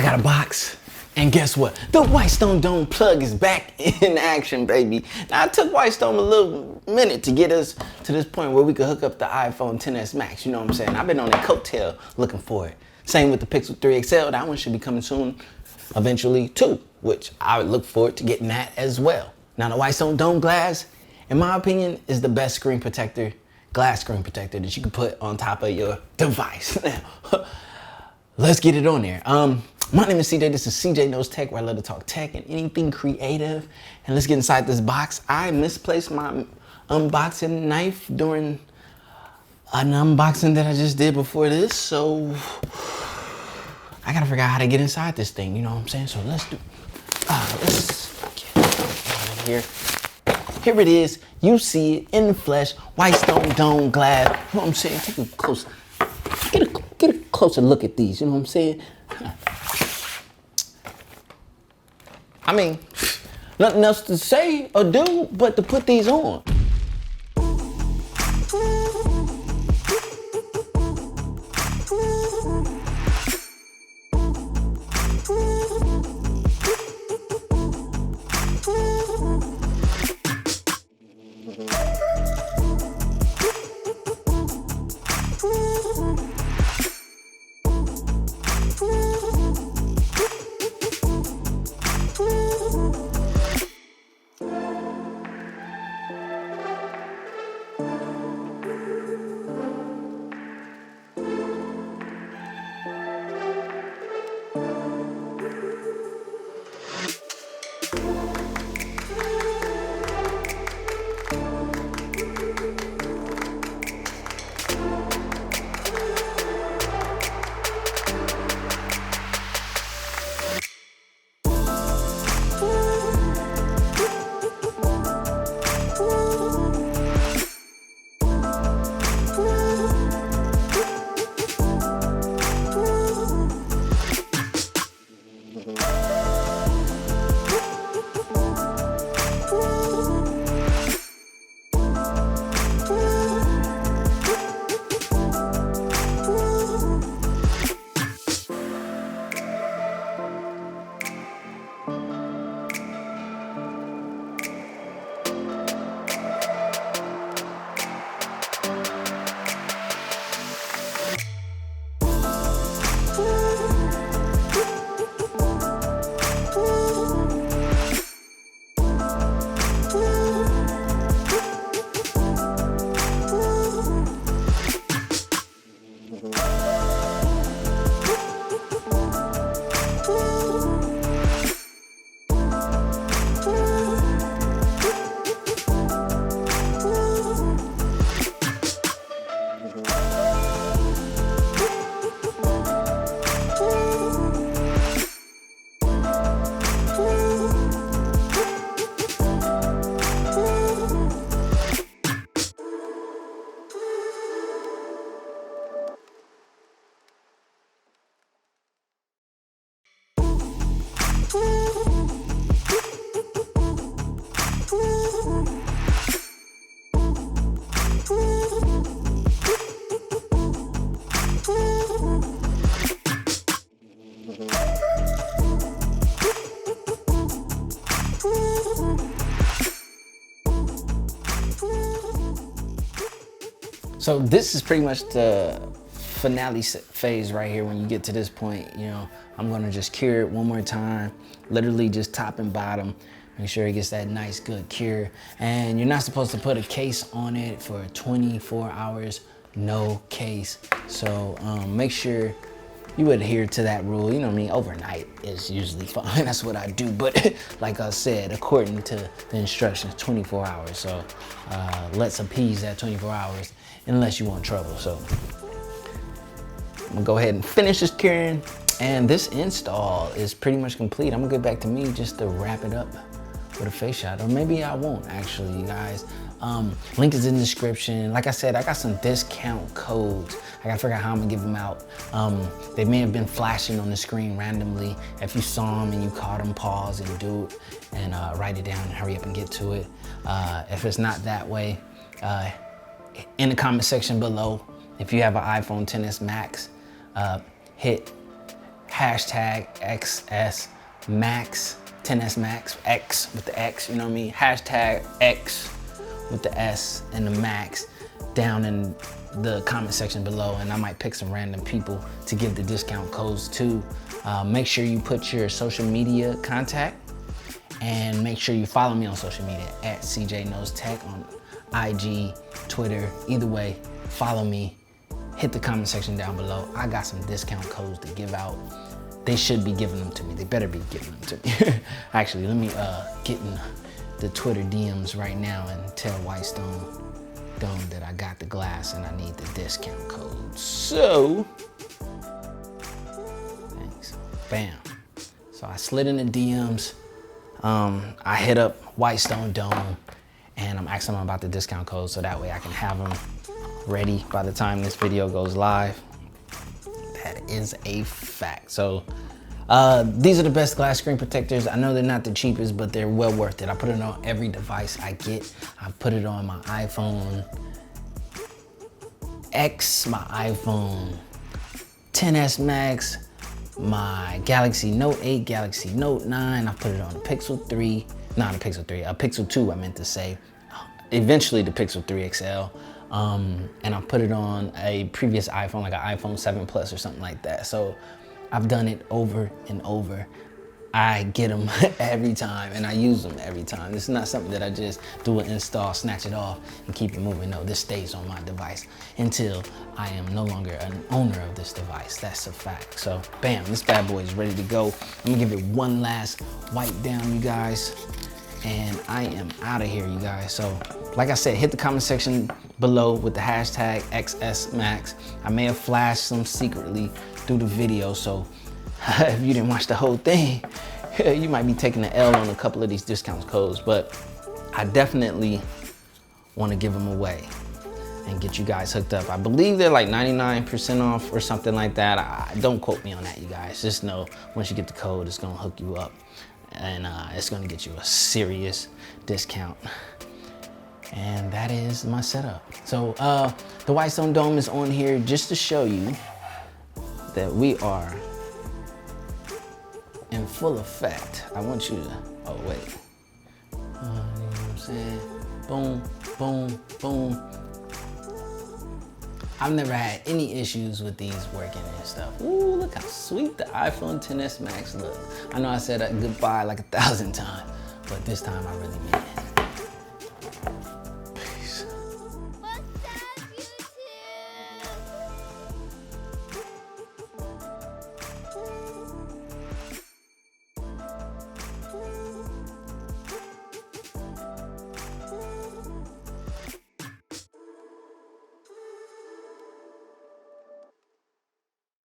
got a box, and guess what? The Whitestone Dome plug is back in action, baby. Now, it took Whitestone a little minute to get us to this point where we could hook up the iPhone XS Max, you know what I'm saying? I've been on a coattail looking for it. Same with the Pixel 3 XL, that one should be coming soon, eventually too, which I would look forward to getting that as well. Now, the Whitestone Dome glass, in my opinion, is the best screen protector, glass screen protector that you can put on top of your device. Now, let's get it on there. My name is CJ, this is CJ Knows Tech, where I love to talk tech and anything creative. And let's get inside this box. I misplaced my unboxing knife during an unboxing that I just did before this, so I gotta figure out how to get inside this thing, you know what I'm saying? So let's get it out of here. Here it is, you see it in the flesh, Whitestone Dome glass, you know what I'm saying? Take a close, get a closer look at these, you know what I'm saying? I mean, nothing else to say or do but to put these on. So this is pretty much the finale phase right here. When you get to this point, you know, I'm gonna just cure it one more time, literally just top and bottom. Make sure it gets that nice, good cure. And you're not supposed to put a case on it for 24 hours, no case. So make sure you adhere to that rule. You know what I mean? Overnight is usually fine. That's what I do. But like I said, according to the instructions, 24 hours. So let's appease that 24 hours unless you want trouble. So I'm gonna go ahead and finish this curing. And this install is pretty much complete. I'm gonna get back to me just to wrap it up with a face shot, or maybe I won't actually, you guys. Link is in the description. Like I said, I got some discount codes. I gotta figure out how I'm gonna give them out. They may have been flashing on the screen randomly. If you saw them and you caught them, pause and do it and write it down and hurry up and get to it. If it's not that way, in the comment section below, if you have an iPhone XS Max, hit hashtag XS Max, 10S Max, X with the X, you know what I mean? Hashtag X with the S and the Max down in the comment section below, and I might pick some random people to give the discount codes to. Make sure you put your social media contact, and make sure you follow me on social media at CJKnowsTECH on IG, Twitter, either way, follow me. Hit the comment section down below. I got some discount codes to give out. They should be giving them to me. They better be giving them to me. Actually, let me get in the Twitter DMs right now and tell Whitestone Dome that I got the glass and I need the discount code. So, thanks. Bam. So I slid in the DMs. I hit up Whitestone Dome and I'm asking them about the discount code so that way I can have them ready by the time this video goes live. That is a fact. So these are the best glass screen protectors. I know they're not the cheapest, but they're well worth it. I put it on every device I get. I put it on my iPhone X, my iPhone 10s Max, my Galaxy Note 8, Galaxy Note 9. I put it on the Pixel 3, not the Pixel 3, a Pixel 2 I meant to say. Eventually the Pixel 3 XL. And I put it on a previous iPhone, like an iPhone 7 Plus or something like that. So I've done it over and over. I get them every time and I use them every time. This is not something that I just do an install, snatch it off and keep it moving. No, this stays on my device until I am no longer an owner of this device. That's a fact. So bam, this bad boy is ready to go. I'm gonna give it one last wipe down, you guys. And I am out of here, you guys. So like I said, hit the comment section below with the hashtag XSMax. I may have flashed some secretly through the video, so if you didn't watch the whole thing, you might be taking the L on a couple of these discount codes, but I definitely want to give them away and get you guys hooked up. I believe they're like 99% off or something like that. Don't quote me on that, you guys. Just know once you get the code, it's gonna hook you up and it's gonna get you a serious discount. And that is my setup. So the Whitestone Dome is on here just to show you that we are in full effect. I want you to, oh wait. You know what I'm saying? Boom, boom, boom. I've never had any issues with these working and stuff. Ooh, look how sweet the iPhone XS Max looks. I know I said goodbye like 1,000 times, but this time I really mean it.